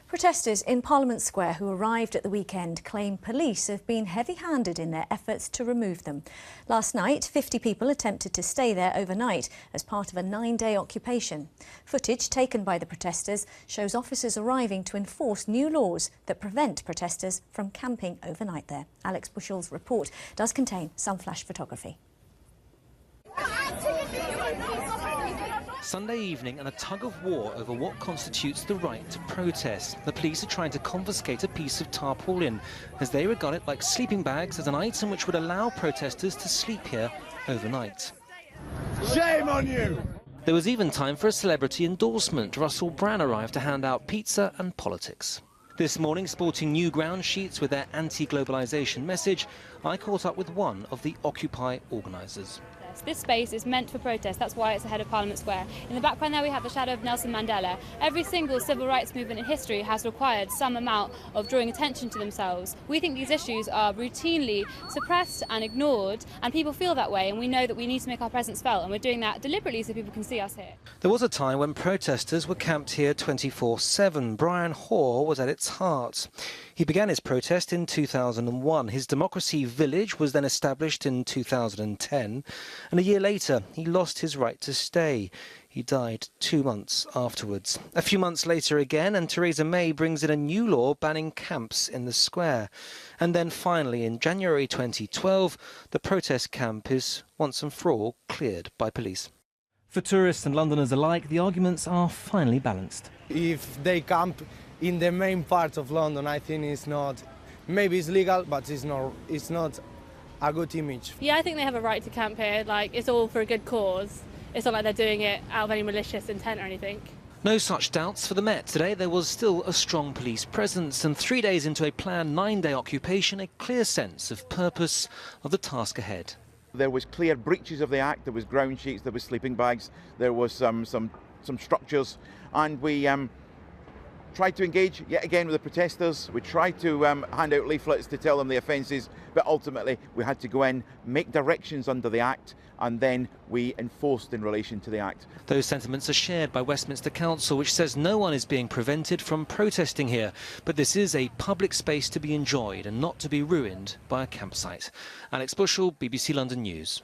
Protesters in Parliament Square who arrived at the weekend claim police have been heavy-handed in their efforts to remove them. Last night, 50 people attempted to stay there overnight as part of a 9-day occupation. Footage taken by the protesters shows officers arriving to enforce new laws that prevent protesters from camping overnight there. Alex Bushell's report does contain some flash photography. Sunday evening and a tug-of-war over what constitutes the right to protest. The police are trying to confiscate a piece of tarpaulin as they regard it like sleeping bags as an item which would allow protesters to sleep here overnight. Shame on you! There was even time for a celebrity endorsement. Russell Brand arrived to hand out pizza and politics. This morning, sporting new ground sheets with their anti-globalisation message, I caught up with one of the Occupy organisers. This space is meant for protest, that's why it's ahead of Parliament Square. In the background there we have the shadow of Nelson Mandela. Every single civil rights movement in history has required some amount of drawing attention to themselves. We think these issues are routinely suppressed and ignored, and people feel that way, and we know that we need to make our presence felt, and we're doing that deliberately so people can see us here. There was a time when protesters were camped here 24/7. Brian Hoare was at its heart. He began his protest in 2001. His Democracy Village was then established in 2010. And a year later, he lost his right to stay. He died 2 months afterwards. A few months later again, and Theresa May brings in a new law banning camps in the square. And then finally, in January 2012, the protest camp is once and for all cleared by police. For tourists and Londoners alike, the arguments are finally balanced. If they camp in the main part of London, I think it's not, maybe it's legal, but it's not a good image. Yeah, I think they have a right to camp here. Like, it's all for a good cause. It's not like they're doing it out of any malicious intent or anything. No such doubts for the Met. Today there was still a strong police presence, and 3 days into a planned 9-day occupation, a clear sense of purpose of the task ahead. There was clear breaches of the Act. There was ground sheets, there was sleeping bags, there was some structures, and we tried to engage yet again with the protesters. We tried to hand out leaflets to tell them the offences, but ultimately we had to go in, make directions under the Act, and then we enforced in relation to the Act. Those sentiments are shared by Westminster Council, which says no one is being prevented from protesting here, but this is a public space to be enjoyed and not to be ruined by a campsite. Alex Bushell, BBC London News.